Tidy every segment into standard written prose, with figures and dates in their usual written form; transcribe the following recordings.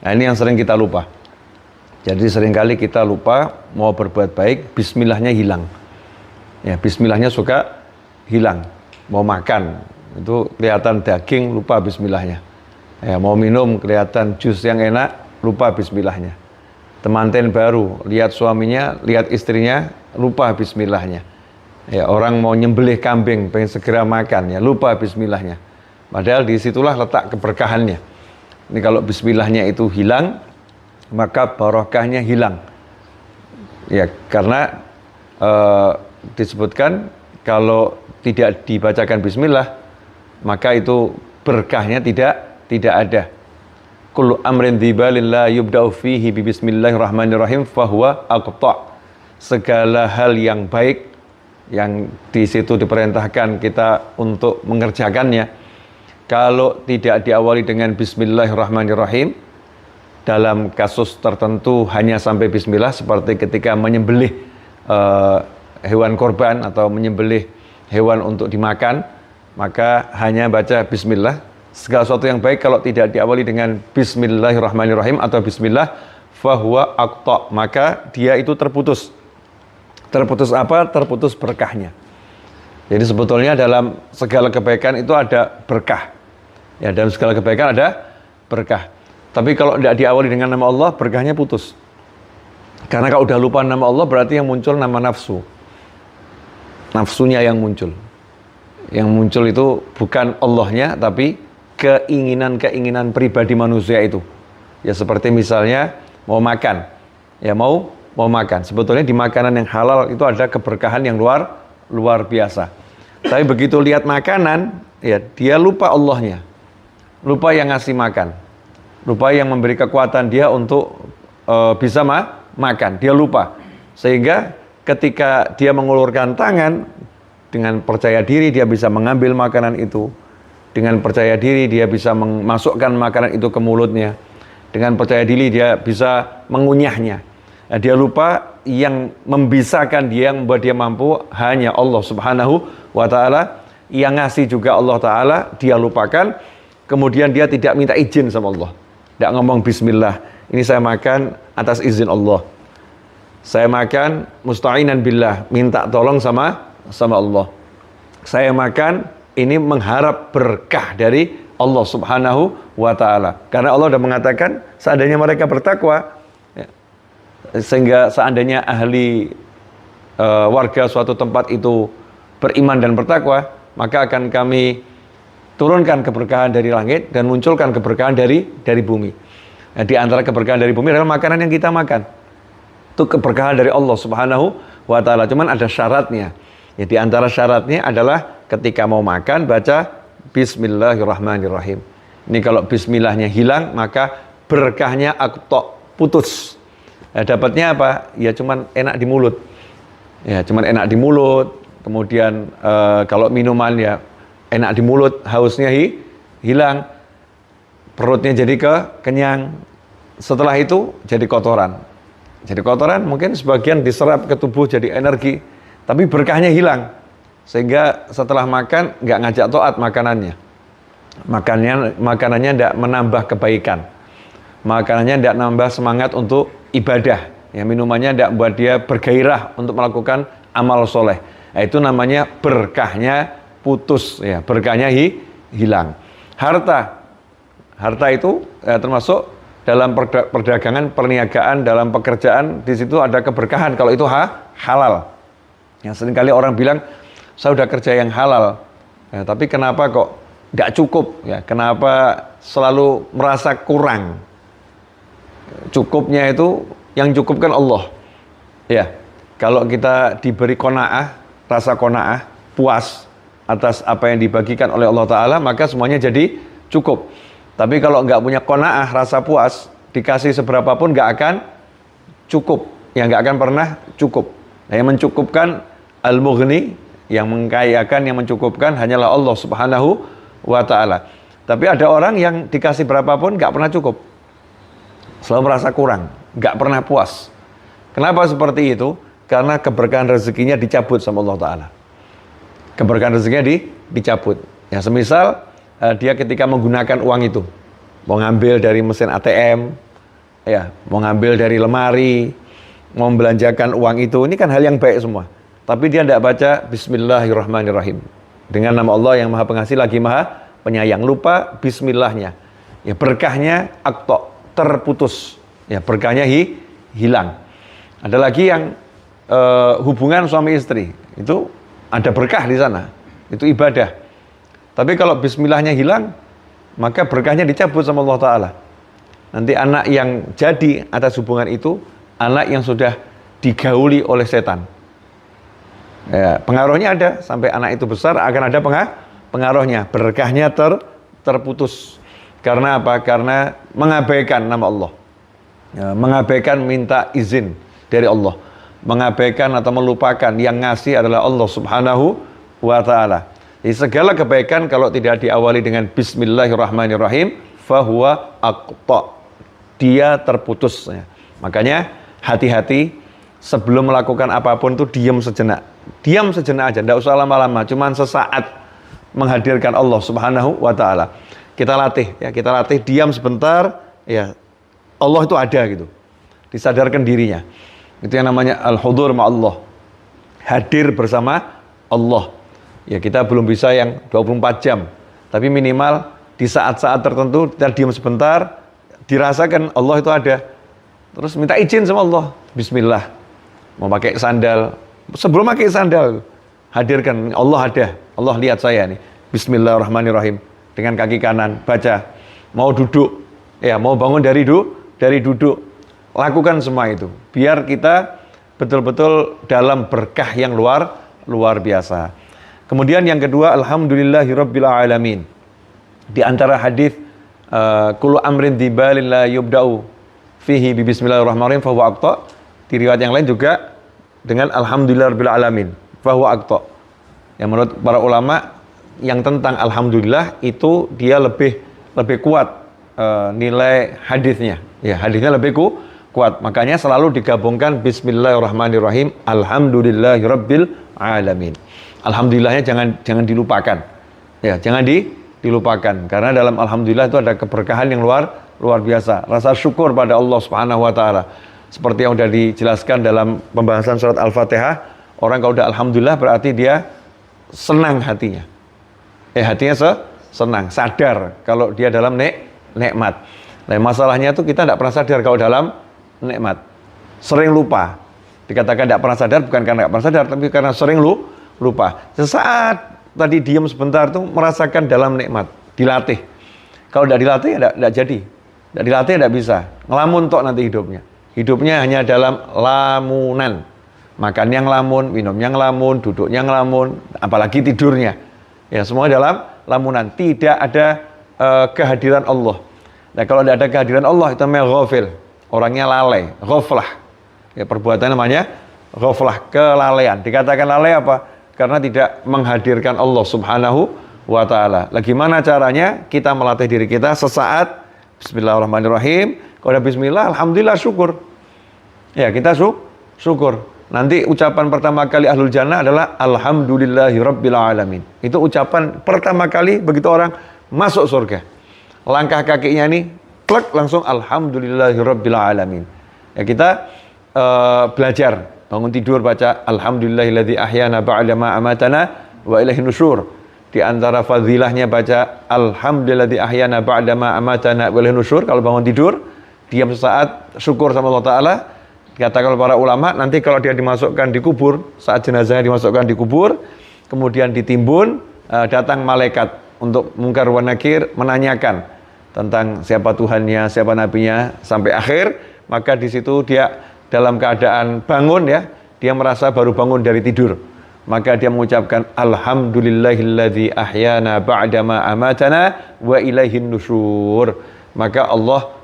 Nah, ini yang sering kita lupa. Jadi seringkali kita lupa mau berbuat baik, bismillahnya hilang. Ya, bismillahnya suka hilang. Mau makan, itu kelihatan daging, lupa bismillahnya. Ya, mau minum, kelihatan jus yang enak, lupa bismillahnya. Temanten baru, lihat suaminya, lihat istrinya, lupa bismillahnya. Ya, orang mau nyembelih kambing, pengen segera makan, ya lupa bismillahnya. Padahal disitulah letak keberkahannya. Ini kalau bismillahnya itu hilang, maka barokahnya hilang. Ya, karena disebutkan kalau tidak dibacakan bismillah, maka itu berkahnya tidak ada. Kullu amrin dzibalin la yubda'u fihi bi bismillahirrahmanirrahim fahuwa aqta'. Segala hal yang baik yang di situ diperintahkan kita untuk mengerjakannya, kalau tidak diawali dengan bismillahirrahmanirrahim, dalam kasus tertentu hanya sampai bismillah, seperti ketika menyembelih hewan korban atau menyembelih hewan untuk dimakan, maka hanya baca bismillah. Segala sesuatu yang baik kalau tidak diawali dengan bismillahirrahmanirrahim atau bismillah, fahuwa aqta', maka dia itu terputus. Terputus apa? Terputus berkahnya. Jadi sebetulnya dalam segala kebaikan itu ada berkah. Ya, dalam segala kebaikan ada berkah. Tapi kalau tidak diawali dengan nama Allah, berkahnya putus. Karena kalau udah lupa nama Allah, berarti yang muncul nama nafsu. Nafsunya yang muncul. Yang muncul itu bukan Allahnya, tapi keinginan-keinginan pribadi manusia itu. Ya seperti misalnya mau makan. Ya mau makan. Sebetulnya di makanan yang halal itu ada keberkahan yang luar biasa. Tapi begitu lihat makanan, ya dia lupa Allahnya. Lupa yang ngasih makan, lupa yang memberi kekuatan dia untuk bisa makan, dia lupa. Sehingga ketika dia mengulurkan tangan, dengan percaya diri dia bisa mengambil makanan itu, dengan percaya diri dia bisa memasukkan makanan itu ke mulutnya, dengan percaya diri dia bisa mengunyahnya. Nah, dia lupa yang membisakan dia, yang membuat dia mampu hanya Allah Subhanahu wa Ta'ala. Yang ngasih juga Allah Ta'ala, dia lupakan. Kemudian dia tidak minta izin sama Allah. Tidak ngomong bismillah. Ini saya makan atas izin Allah. Saya makan musta'inan billah. Minta tolong sama Allah. Saya makan ini mengharap berkah dari Allah Subhanahu wa Ta'ala. Karena Allah sudah mengatakan seandainya mereka bertakwa, ya, sehingga seandainya ahli warga suatu tempat itu beriman dan bertakwa, maka akan kami turunkan keberkahan dari langit dan munculkan keberkahan dari bumi. Nah, di antara keberkahan dari bumi adalah makanan yang kita makan. Itu keberkahan dari Allah Subhanahu wa Ta'ala. Cuman ada syaratnya. Ya, di antara syaratnya adalah ketika mau makan baca bismillahirrahmanirrahim. Ini kalau bismillahnya hilang, maka berkahnya aqta', putus. Nah, dapatnya apa? Ya cuman enak di mulut. Ya, cuman enak di mulut. Kemudian kalau minuman ya enak di mulut, hausnya hilang, perutnya jadi kenyang. Setelah itu jadi kotoran. Jadi kotoran mungkin sebagian diserap ke tubuh jadi energi, tapi berkahnya hilang. Sehingga setelah makan nggak ngajak taat makanannya. Makanannya tidak menambah kebaikan. Makanannya tidak nambah semangat untuk ibadah. Ya, minumannya tidak buat dia bergairah untuk melakukan amal soleh. Nah, itu namanya berkahnya putus, ya, berkahnya hilang. Harta itu termasuk dalam perdagangan, perniagaan, dalam pekerjaan, di situ ada keberkahan kalau itu halal. Ya, seringkali orang bilang saya udah kerja yang halal, ya, tapi kenapa kok tidak cukup? Ya, kenapa selalu merasa kurang? Cukupnya itu yang cukupkan Allah. Ya, kalau kita diberi qanaah, rasa qanaah, puas atas apa yang dibagikan oleh Allah Ta'ala, maka semuanya jadi cukup. Tapi kalau nggak punya qanaah, rasa puas, dikasih seberapapun nggak akan cukup. Yang nggak akan pernah cukup. Nah, yang mencukupkan al-mughni, yang mengkayakan, yang mencukupkan hanyalah Allah Subhanahu wa Ta'ala. Tapi ada orang yang dikasih berapapun nggak pernah cukup. Selalu merasa kurang, nggak pernah puas. Kenapa seperti itu? Karena keberkahan rezekinya dicabut sama Allah Ta'ala. Keberkahan rezekinya dicabut. Ya, semisal dia ketika menggunakan uang itu, mau ngambil dari mesin ATM, ya, mau ngambil dari lemari, mau membelanjakan uang itu, ini kan hal yang baik semua. Tapi dia tidak baca Bismillahirrahmanirrahim. Dengan nama Allah yang Maha Pengasih lagi Maha Penyayang. Lupa Bismillahnya. Ya, berkahnya akto, terputus. Ya, berkahnya hilang. Ada lagi yang hubungan suami istri. Itu ada berkah di sana. Itu ibadah. Tapi kalau Bismillahnya hilang, maka berkahnya dicabut sama Allah Ta'ala. Nanti anak yang jadi atas hubungan itu, anak yang sudah digauli oleh setan. Ya, pengaruhnya ada, sampai anak itu besar akan ada pengaruhnya. Berkahnya terputus. Karena apa? Karena mengabaikan nama Allah. Ya, mengabaikan minta izin dari Allah. Mengabaikan atau melupakan yang ngasih adalah Allah Subhanahu wa Ta'ala. Jadi segala kebaikan kalau tidak diawali dengan Bismillahirrahmanirrahim, fahuwa aqta, dia terputus. Makanya hati-hati sebelum melakukan apapun itu diam sejenak aja, tidak usah lama-lama, cuman sesaat menghadirkan Allah Subhanahu wa Ta'ala. Kita latih diam sebentar, ya Allah itu ada gitu, disadarkan dirinya. Itu yang namanya al-hudur ma'allah, hadir bersama Allah. Ya, kita belum bisa yang 24 jam, tapi minimal di saat-saat tertentu kita diam sebentar, dirasakan Allah itu ada. Terus minta izin sama Allah. Bismillah. Mau pakai sandal, sebelum pakai sandal, hadirkan Allah ada. Allah lihat saya nih. Bismillahirrahmanirrahim. Dengan kaki kanan baca. Mau duduk, ya mau bangun dari duduk, lakukan semua itu. Biar kita betul-betul dalam berkah yang luar biasa. Kemudian yang kedua, alhamdulillahirabbil alamin. Di antara hadis kullu amrin dibalin la yubda'u fihi bi bismillahirrahmanirrahim fa huwa aqta. Di riwayat yang lain juga dengan alhamdulillahirabbil alamin fa huwa aqta. Yang menurut para ulama yang tentang alhamdulillah itu dia lebih kuat nilai hadisnya. Ya, hadisnya lebih kuat. Makanya selalu digabungkan bismillahirrahmanirrahim alhamdulillahirabbil alamin. Alhamdulillahnya jangan dilupakan. Ya, jangan dilupakan karena dalam alhamdulillah itu ada keberkahan yang luar biasa. Rasa syukur pada Allah Subhanahu wa Ta'ala. Seperti yang sudah dijelaskan dalam pembahasan surat Al-Fatihah, orang kalau udah alhamdulillah berarti dia senang hatinya. Hatinya senang, sadar kalau dia dalam nikmat. Nah, masalahnya itu kita tidak pernah sadar kalau dalam nikmat. Sering lupa. Dikatakan tidak pernah sadar bukan karena tidak pernah sadar, tapi karena sering lupa. Sesaat tadi diam sebentar tuh merasakan dalam nikmat, dilatih. Kalau tidak dilatih tidak jadi. Tidak dilatih tidak bisa. Ngelamun tok nanti hidupnya. Hidupnya hanya dalam lamunan. Makan yang lamun, minum yang lamun, duduk yang lamun, apalagi tidurnya. Ya, semua dalam lamunan. Tidak ada kehadiran Allah. Nah, kalau tidak ada kehadiran Allah itu namanya ghafil. Orangnya lalai, ghaflah. Ya, perbuatan namanya ghaflah, kelalaian. Dikatakan lalai apa? Karena tidak menghadirkan Allah Subhanahu wa Ta'ala. Gimana caranya? Kita melatih diri kita sesaat Bismillahirrahmanirrahim. Kalau ada Bismillah, alhamdulillah, syukur. Ya, kita syukur. Nanti ucapan pertama kali ahlul jannah adalah alhamdulillahirabbil alamin. Itu ucapan pertama kali begitu orang masuk surga. Langkah kakinya nih, klek langsung alhamdulillahirabbil alamin. Ya, kita belajar bangun tidur baca alhamdulillahilladzi ahyana ba'da ma amatana wa ilaihin nusyur. Di antara fadilahnya baca alhamdulillahilladzi ahyana ba'da ma amatana wa ilaihin nusyur. Kalau bangun tidur diam sesaat, syukur sama Allah Ta'ala. Dikatakan oleh para ulama, nanti kalau dia dimasukkan di kubur, saat jenazahnya dimasukkan di kubur, kemudian ditimbun, datang malaikat untuk mungkar wa nakir menanyakan tentang siapa Tuhannya, siapa nabinya sampai akhir. Maka di situ dia dalam keadaan bangun, ya, dia merasa baru bangun dari tidur. Maka dia mengucapkan alhamdulillahilladzi ahyana ba'da ma amatana wa ilaihin nusyur. Maka Allah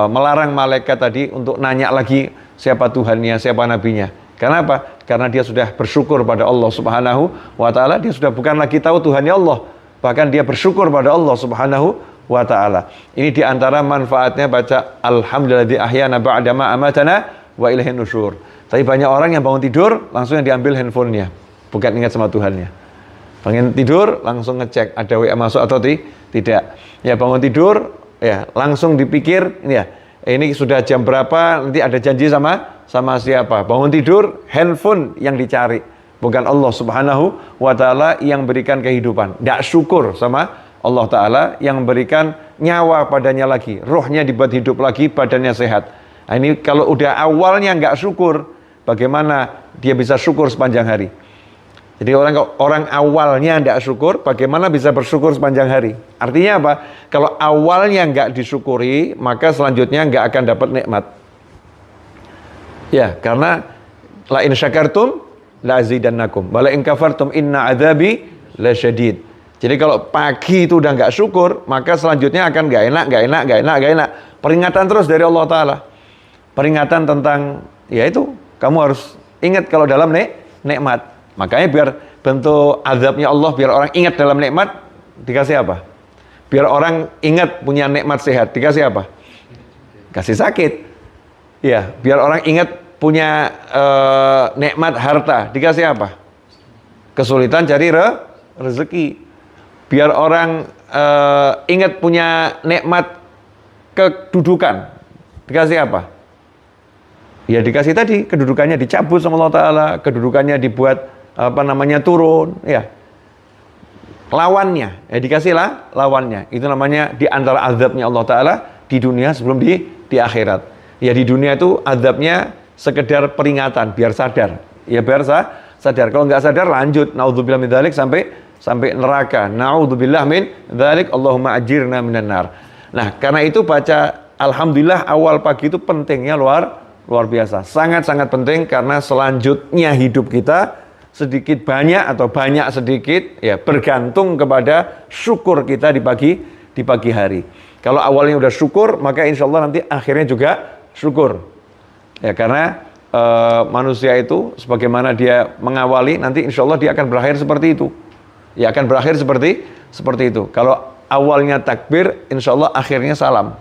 melarang malaikat tadi untuk nanya lagi siapa Tuhannya, siapa nabinya. Karena apa? Karena dia sudah bersyukur pada Allah Subhanahu wa Ta'ala. Dia sudah bukan lagi tahu Tuhannya Allah, bahkan dia bersyukur pada Allah Subhanahu wa Ta'ala. Ini diantara manfaatnya baca alhamdulilladzi ahyana ba'da ma amatana wa ilaihin nusyur. Tapi banyak orang yang bangun tidur langsung yang diambil handphonenya, bukan ingat sama Tuhannya. Bangun tidur langsung ngecek ada WA masuk atau tidak. Ya, bangun tidur ya langsung dipikir, ini ya ini sudah jam berapa, nanti ada janji sama siapa. Bangun tidur, handphone yang dicari. Bukan Allah Subhanahu wa Ta'ala yang berikan kehidupan. Tidak syukur sama Allah Ta'ala yang memberikan nyawa padanya lagi. Rohnya dibuat hidup lagi, badannya sehat. Nah, ini kalau udah awalnya nggak syukur, bagaimana dia bisa syukur sepanjang hari? Jadi orang awalnya tidak syukur, bagaimana bisa bersyukur sepanjang hari? Artinya apa? Kalau awalnya nggak disyukuri, maka selanjutnya nggak akan dapat nikmat. Ya, karena la in syakartum la azidannakum, wa la in kafartum inna adzabi lasyadid. Jadi kalau pagi itu udah nggak syukur, maka selanjutnya akan nggak enak. Peringatan terus dari Allah Ta'ala. Peringatan tentang, ya itu, kamu harus ingat kalau dalam nikmat. Makanya biar bentuk azabnya Allah, biar orang ingat dalam nikmat, dikasih apa? Biar orang ingat punya nikmat sehat, dikasih apa? Kasih sakit. Ya, biar orang ingat punya nikmat harta, dikasih apa? Kesulitan cari rezeki. Biar orang ingat punya nikmat kedudukan, dikasih apa? Ya dikasih tadi, kedudukannya dicabut sama Allah Ta'ala, kedudukannya dibuat turun, ya. Lawannya, ya dikasihlah lawannya. Itu namanya di antara azabnya Allah Ta'ala di dunia sebelum di akhirat. Ya di dunia itu azabnya sekedar peringatan, biar sadar. Ya biar sadar. Kalau nggak sadar lanjut, naudzubillah min dzalik sampai neraka. Naudzubillah min dzalik, Allahumma ajirna minan nar. Nah, karena itu baca alhamdulillah awal pagi itu pentingnya luar biasa. Sangat-sangat penting karena selanjutnya hidup kita sedikit banyak atau banyak sedikit ya bergantung kepada syukur kita di pagi hari. Kalau awalnya udah syukur, maka insya Allah nanti akhirnya juga syukur. Ya karena manusia itu sebagaimana dia mengawali, nanti insya Allah dia akan berakhir seperti itu. Ya akan berakhir seperti itu. Kalau awalnya takbir, insya Allah akhirnya salam.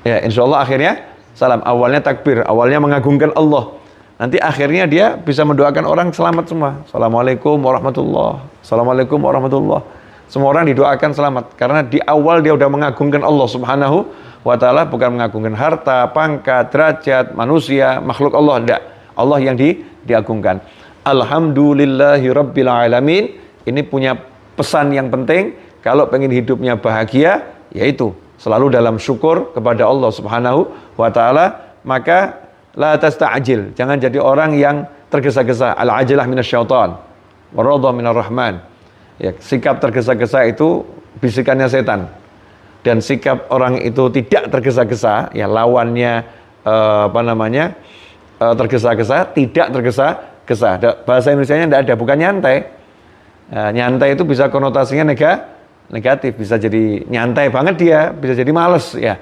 Ya insya Allah akhirnya salam. Awalnya takbir, awalnya mengagungkan Allah. Nanti akhirnya dia bisa mendoakan orang selamat semua. Assalamualaikum warahmatullah. Assalamualaikum warahmatullah. Semua orang didoakan selamat. Karena di awal dia udah mengagungkan Allah Subhanahu wa Ta'ala. Bukan mengagungkan harta, pangkat, derajat, manusia, makhluk Allah. Tidak. Allah yang diagungkan. Alhamdulillahi Rabbil Alamin. Ini punya pesan yang penting. Kalau pengen hidupnya bahagia, yaitu selalu dalam syukur kepada Allah Subhanahu wa Ta'ala. Maka la tasta'jil, jangan jadi orang yang tergesa-gesa. Al-ajilah minasyaitan, waradha minar rahman. Ya, sikap tergesa-gesa itu bisikannya setan. Dan sikap orang itu tidak tergesa-gesa, ya lawannya tergesa-gesa, tidak tergesa-gesa. Bahasa Indonesianya tidak ada, bukan nyantai. Nyantai itu bisa konotasinya negatif, bisa jadi nyantai banget dia, bisa jadi males ya.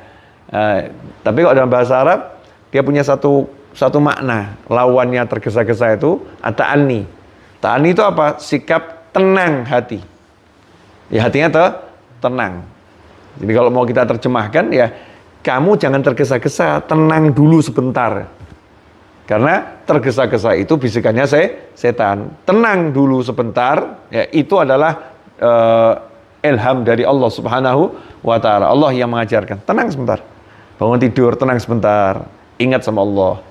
Tapi kalau dalam bahasa Arab dia punya satu makna. Lawannya tergesa-gesa itu ta'anni. Ta'anni itu apa? Sikap tenang hati. Ya hatinya tenang. Jadi kalau mau kita terjemahkan ya, kamu jangan tergesa-gesa, tenang dulu sebentar. Karena tergesa-gesa itu bisikannya setan. Tenang dulu sebentar, ya itu adalah ilham dari Allah Subhanahu wa Ta'ala. Allah yang mengajarkan. Tenang sebentar. Bangun tidur, tenang sebentar. Ingat sama Allah.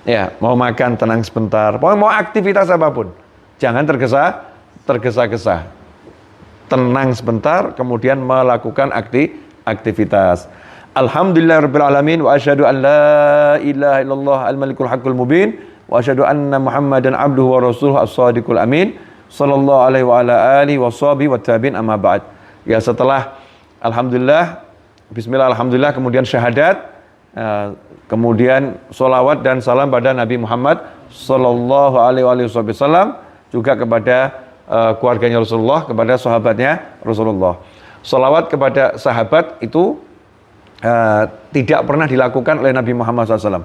Ya, mau makan tenang sebentar. Mau aktivitas apapun, jangan tergesa-gesa. Tenang sebentar, kemudian melakukan aktivitas. Alhamdulillahirabbil alamin wa asyhadu an la ilaha illallah al-malikul haqqul mubin wa asyhadu anna Muhammadan abduhu wa rasuluhu as-shadiqul amin sallallahu alaihi wa ala alihi wa sahbihi wa tabi'in amma ba'd. Ya setelah alhamdulillah, bismillah alhamdulillah, kemudian syahadat, kemudian sholawat dan salam pada Nabi Muhammad sallallahu alaihi wasallam, juga kepada keluarganya Rasulullah, kepada sahabatnya Rasulullah. Sholawat kepada sahabat itu tidak pernah dilakukan oleh Nabi Muhammad SAW.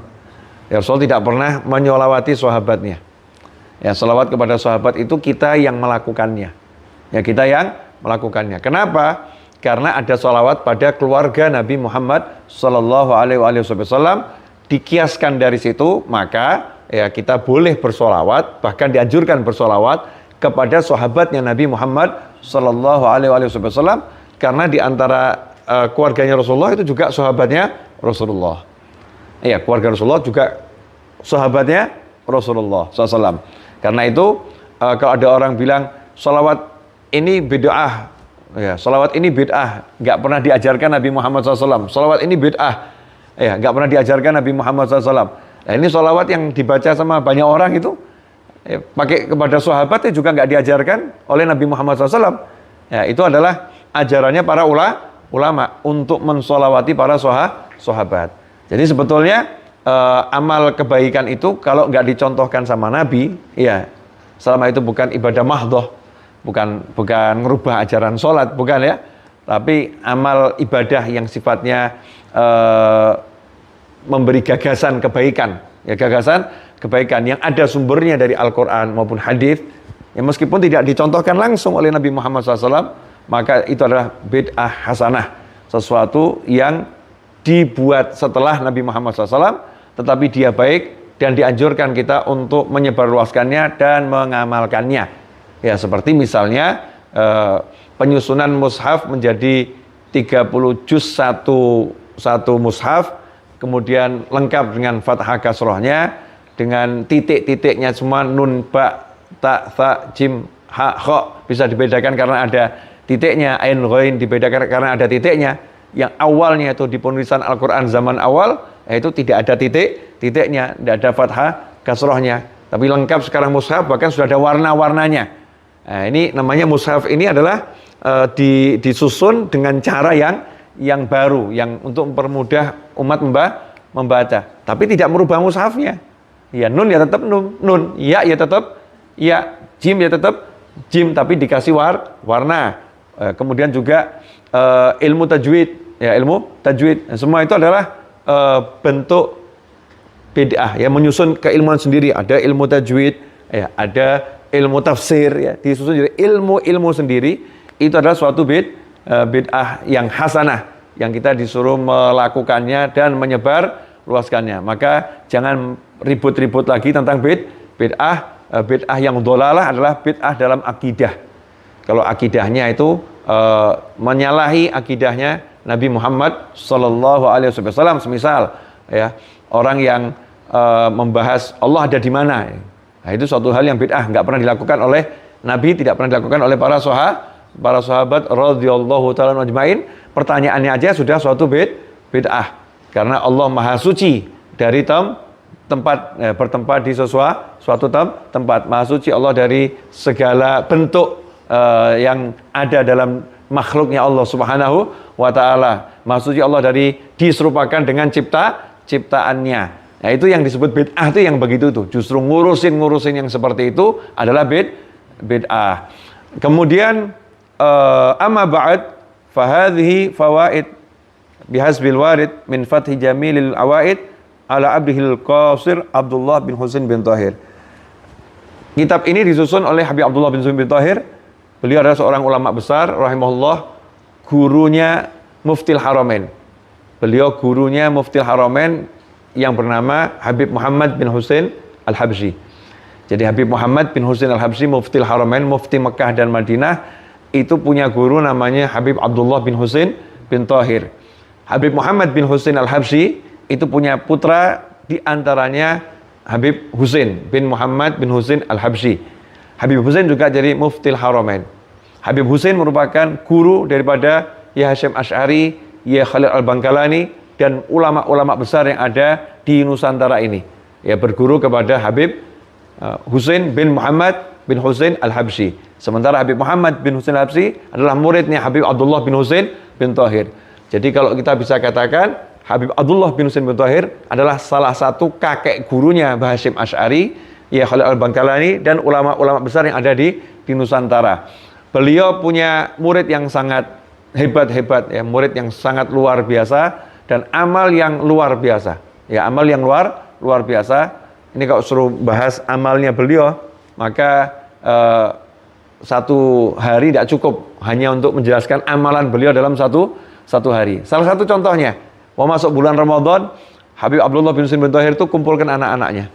Ya, Rasul tidak pernah menyolawati sahabatnya. Ya, sholawat kepada sahabat itu kita yang melakukannya. Ya, kita yang melakukannya. Kenapa? Karena ada sholawat pada keluarga Nabi Muhammad Sallallahu Alaihi Wasallam. Dikiaskan dari situ, maka ya kita boleh bersolawat, bahkan dianjurkan bersolawat kepada sahabatnya Nabi Muhammad Sallallahu Alaihi Wasallam. Karena di antara keluarganya Rasulullah itu juga sahabatnya Rasulullah. Iya, keluarga Rasulullah juga sahabatnya Rasulullah SAW. Karena itu kalau ada orang bilang sholawat ini bid'ah, ya, sholawat ini bid'ah, nggak pernah diajarkan Nabi Muhammad SAW. Sholawat ini bid'ah, ya, nggak pernah diajarkan Nabi Muhammad SAW. Nah, ini sholawat yang dibaca sama banyak orang itu, pakai kepada sahabat itu juga nggak diajarkan oleh Nabi Muhammad SAW. Ya, itu adalah ajarannya para ulama untuk mensolawati para sahabat. Jadi sebetulnya amal kebaikan itu kalau nggak dicontohkan sama Nabi, ya selama itu bukan ibadah mahdhah, bukan merubah ajaran sholat, bukan ya, tapi amal ibadah yang sifatnya memberi gagasan kebaikan, ya gagasan kebaikan yang ada sumbernya dari Al-Quran maupun hadis, ya meskipun tidak dicontohkan langsung oleh Nabi Muhammad SAW, maka itu adalah bid'ah hasanah, sesuatu yang dibuat setelah Nabi Muhammad SAW, tetapi dia baik dan dianjurkan kita untuk menyebarluaskannya dan mengamalkannya. Ya seperti misalnya penyusunan mushaf menjadi 30 juz satu mushaf, kemudian lengkap dengan fathah kasrohnya, dengan titik-titiknya semua nun, ba, ta, tha, jim, ha, kha, bisa dibedakan karena ada titiknya, ain, ghain dibedakan karena ada titiknya. Yang awalnya itu di penulisan Al-Quran zaman awal, itu tidak ada titiknya, tidak ada fathah kasrohnya, tapi lengkap sekarang mushaf, bahkan sudah ada warna-warnanya. Nah, ini namanya mushaf, ini adalah disusun dengan cara yang baru, yang untuk mempermudah umat membaca, tapi tidak merubah mushafnya. Ya nun ya tetap nun, ya tetap ya, jim ya tetap jim, tapi dikasih warna. Kemudian juga ilmu tajwid, ya ilmu tajwid. Semua itu adalah bentuk bid'ah, ya menyusun keilmuan sendiri. Ada ilmu tajwid, ya ada ilmu tafsir, ya disusun jadi ilmu sendiri. Itu adalah suatu bid'ah yang hasanah, yang kita disuruh melakukannya dan menyebar luaskannya. Maka jangan ribut-ribut lagi tentang bid'ah. Bid'ah yang dhalalah adalah bid'ah dalam akidah. Kalau akidahnya itu menyalahi akidahnya Nabi Muhammad Sallallahu Alaihi Wasallam, semisal ya orang yang membahas Allah ada di mana, nah, itu suatu hal yang bid'ah, nggak pernah dilakukan oleh Nabi, tidak pernah dilakukan oleh para sahabat radhiyallahu taala ajmain. Pertanyaannya aja sudah suatu bid'ah, karena Allah Maha Suci dari tempat bertempat di suatu tempat. Maha Suci Allah dari segala bentuk yang ada dalam makhluknya Allah Subhanahu wa ta'ala. Maha Suci Allah dari diserupakan dengan ciptaannya. Nah, itu yang disebut bid'ah, itu yang begitu tuh. Justru ngurusin yang seperti itu adalah bid'ah. Kemudian amma ba'd fahadhihi fawaid bihasbil warid min fathi jamilil awaid ala abdihil qasir Abdullah bin Husain bin Tahir. Kitab ini disusun oleh Habib Abdullah bin Husain bin Tahir. Beliau adalah seorang ulama besar rahimahullah, gurunya Muftil Haramain. Beliau gurunya Muftil Haramain yang bernama Habib Muhammad bin Husain Al-Habsyi. Jadi Habib Muhammad bin Husain Al-Habsyi, Muftil Haramain, mufti Mekah dan Madinah, itu punya guru namanya Habib Abdullah bin Husain bin Tahir. Habib Muhammad bin Husain Al-Habsyi itu punya putra, di antaranya Habib Husain bin Muhammad bin Husain Al-Habsyi. Habib Husain juga jadi Muftil Haramain. Habib Husain merupakan guru daripada Ya Hasyim Asy'ari, Ya Khalil Al-Bangkalani, dan ulama-ulama besar yang ada di Nusantara ini. Ya berguru kepada Habib Husain bin Muhammad bin Husain Al-Habsyi. Sementara Habib Muhammad bin Husain Al-Habsyi adalah muridnya Habib Abdullah bin Husain bin Tahir. Jadi kalau kita bisa katakan Habib Abdullah bin Husain bin Tahir adalah salah satu kakek gurunya Mbah Hasyim Asy'ari, Ya Khalil Al-Bangkalani, dan ulama-ulama besar yang ada di Nusantara. Beliau punya murid yang sangat hebat-hebat, ya, murid yang sangat luar biasa, dan amal yang luar biasa. Ya, amal yang luar biasa. Ini kalau suruh bahas amalnya beliau, maka satu hari tidak cukup hanya untuk menjelaskan amalan beliau dalam satu hari. Salah satu contohnya, mau masuk bulan Ramadan, Habib Abdullah bin Husain bin Tahir itu kumpulkan anak-anaknya.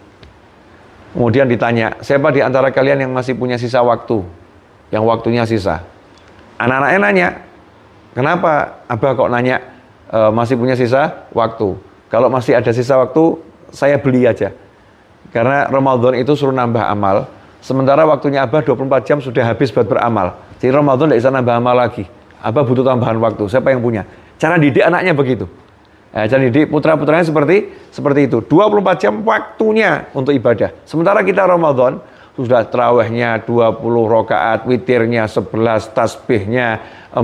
Kemudian ditanya, siapa di antara kalian yang masih punya sisa waktu? Yang waktunya sisa. Anak-anaknya nanya, Kenapa Abah kok nanya masih punya sisa waktu? Kalau masih ada sisa waktu, saya beli aja. Karena Ramadan itu suruh nambah amal. Sementara waktunya Abah 24 jam sudah habis buat beramal. Jadi Ramadan tidak bisa nambah amal lagi. Abah butuh tambahan waktu. Siapa yang punya? Cara didik anaknya begitu. Cara didik putra-putranya seperti itu. 24 jam waktunya untuk ibadah. Sementara kita Ramadan sudah tarawihnya 20 rakaat, witirnya 11, tasbihnya 4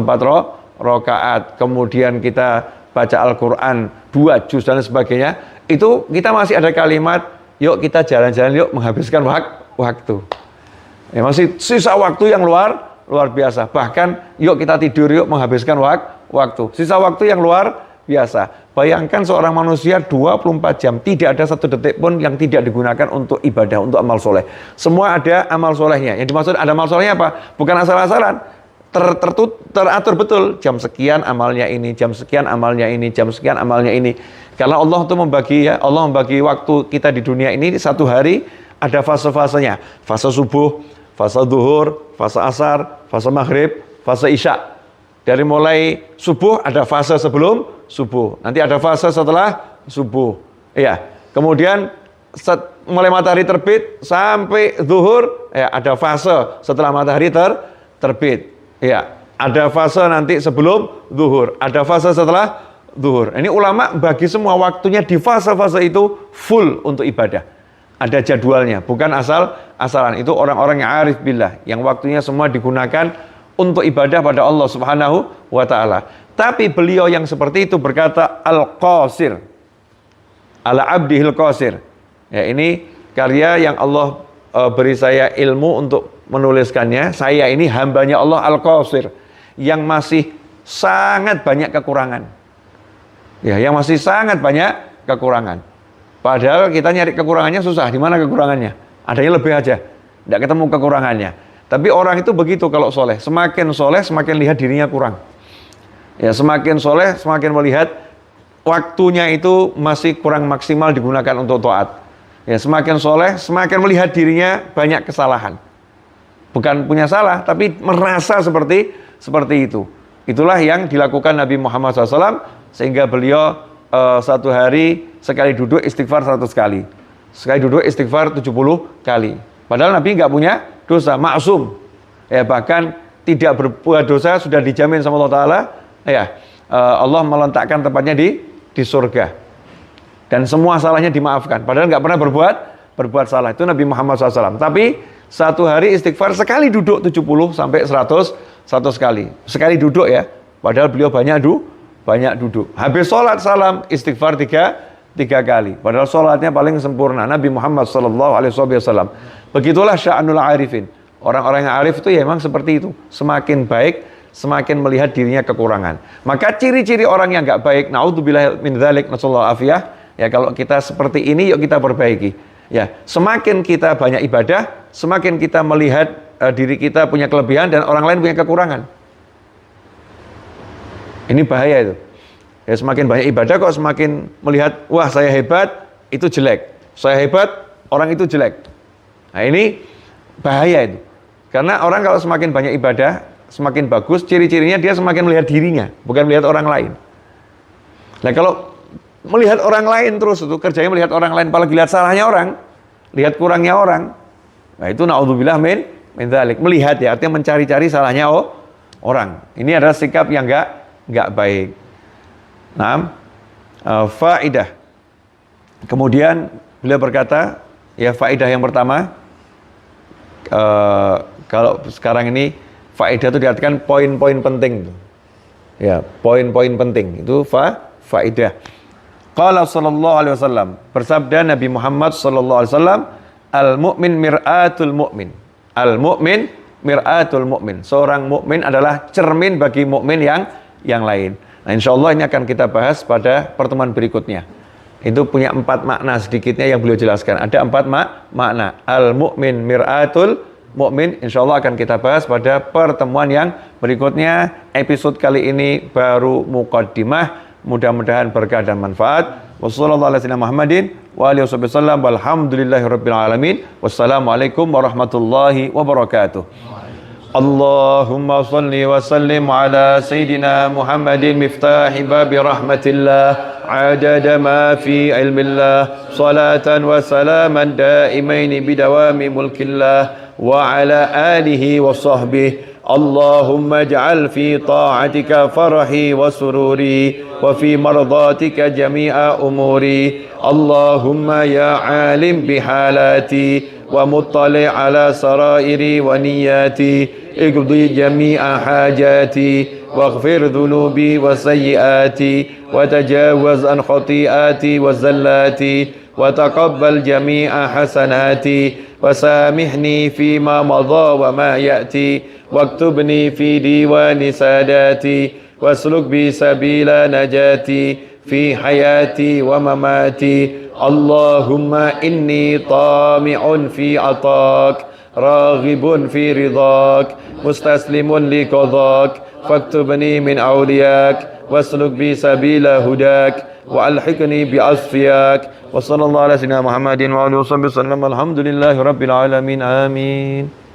rakaat, kemudian kita baca Al-Quran 2 juz dan sebagainya. Itu kita masih ada kalimat, yuk kita jalan-jalan, yuk menghabiskan waktu. Ya, masih sisa waktu yang luar biasa. Bahkan yuk kita tidur, yuk menghabiskan waktu. Sisa waktu yang luar biasa. Bayangkan seorang manusia 24 jam, tidak ada satu detik pun yang tidak digunakan untuk ibadah, untuk amal soleh. Semua ada amal solehnya. Yang dimaksud ada amal solehnya apa? Bukan asal-asalan. Teratur betul. Jam sekian amalnya ini, jam sekian amalnya ini, jam sekian amalnya ini. Karena Allah itu Allah membagi waktu kita di dunia ini satu hari ada fase-fasenya. Fase subuh, fase zuhur, fase asar, fase maghrib, fase isya. Dari mulai subuh ada fase sebelum subuh. Nanti ada fase setelah subuh. Iya. Kemudian mulai matahari terbit sampai zuhur, ya ada fase setelah matahari terbit. Ya, ada fase nanti sebelum zuhur, ada fase setelah zuhur. Ini ulama bagi semua waktunya di fase-fase itu full untuk ibadah. Ada jadwalnya, bukan asal-asalan. Itu orang-orang yang arif billah, yang waktunya semua digunakan untuk ibadah pada Allah Subhanahu wa taala. Tapi beliau yang seperti itu berkata al-qasir. Ala abdihil qasir. Ya, ini karya yang Allah beri saya ilmu untuk menuliskannya. Saya ini hambanya Allah al-qasir yang masih sangat banyak kekurangan. Ya, yang masih sangat banyak kekurangan. Padahal kita nyari kekurangannya susah. Di mana kekurangannya? Adanya lebih aja. Tidak ketemu kekurangannya. Tapi orang itu begitu kalau soleh. Semakin soleh, semakin lihat dirinya kurang. Ya, semakin soleh, semakin melihat waktunya itu masih kurang maksimal digunakan untuk taat. Ya, semakin soleh, semakin melihat dirinya banyak kesalahan. Bukan punya salah, tapi merasa seperti itu. Itulah yang dilakukan Nabi Muhammad SAW, sehingga beliau satu hari sekali duduk istighfar 100 kali. Sekali duduk istighfar 70 kali. Padahal Nabi nggak punya dosa, maksum. Ya, bahkan tidak berbuat dosa sudah dijamin sama Allah Ta'ala. Ya, Allah meletakkan tempatnya di surga. Dan semua salahnya dimaafkan. Padahal nggak pernah berbuat salah. Itu Nabi Muhammad SAW. Tapi satu hari istighfar sekali duduk 70 sampai 100 kali. Sekali duduk ya. Padahal beliau banyak duduk. Habis sholat salam istighfar tiga kali. Padahal sholatnya paling sempurna. Nabi Muhammad SAW. Begitulah sya'anul arifin. Orang-orang yang arif itu ya memang seperti itu. Semakin baik, semakin melihat dirinya kekurangan. Maka ciri-ciri orang yang nggak baik, naudzubillah min dzalik, nasallahu afiyah. Ya, kalau kita seperti ini, yuk kita perbaiki. Ya, semakin kita banyak ibadah, semakin kita melihat diri kita punya kelebihan dan orang lain punya kekurangan. Ini bahaya itu. Ya, semakin banyak ibadah kok semakin melihat, wah saya hebat, itu jelek. Saya hebat, orang itu jelek. Nah, ini bahaya itu. Karena orang kalau semakin banyak ibadah, semakin bagus, ciri-cirinya dia semakin melihat dirinya, bukan melihat orang lain. Nah, kalau melihat orang lain terus, itu kerjanya melihat orang lain, apalagi lihat salahnya orang, lihat kurangnya orang. Nah, itu naudzubillah min dzalik. Melihat ya, artinya mencari-cari salahnya orang. Ini adalah sikap yang enggak baik. Nah, faidah. Kemudian beliau berkata, ya faidah yang pertama, kalau sekarang ini faidah itu diartikan poin-poin penting. Ya, poin-poin penting itu faidah. Qala sallallahu alaihi wasallam, bersabda Nabi Muhammad sallallahu alaihi wasallam, al-mu'min mir'atul mu'min. Al-mu'min mir'atul mu'min. Seorang mukmin adalah cermin bagi mukmin yang lain. Nah, insyaallah ini akan kita bahas pada pertemuan berikutnya. Itu punya 4 makna sedikitnya yang beliau jelaskan. Ada 4 makna. Al-mu'min mir'atul mu'min. Insyaallah akan kita bahas pada pertemuan yang berikutnya. Episode kali ini baru muqaddimah. Mudah-mudahan berkah dan manfaat. Wassalamualaikum warahmatullahi wabarakatuh. اللهم صل وسلم على سيدنا محمد مفتاح باب رحمة الله عدد ما في علم الله صلاة وسلاما دائمين بدوام ملك الله وعلى آله وصحبه اللهم اجعل في طاعتك فرحي وسروري وفي مرضاتك جميع أموري اللهم يا عالم بحالاتي ومطلع على سرائري ونياتي اقضي جميع حاجاتي واغفر ذنوبي وسيئاتي وتجاوز عن خطيئاتي وزلاتي وتقبل جميع حسناتي وسامحني فيما مضى وما يأتي واكتبني في ديوان ساداتي واسلك بي سبيل نجاتي في حياتي ومماتي اللهم إني طامع في عطاك راغب في رضاك مستسلم لقضاك فاكتبني من أولياك واسلك بي سبيل هداك وألحقني بأصفياك وصلى الله على سيدنا محمد وآله وصحبه وسلم الحمد لله رب العالمين آمين.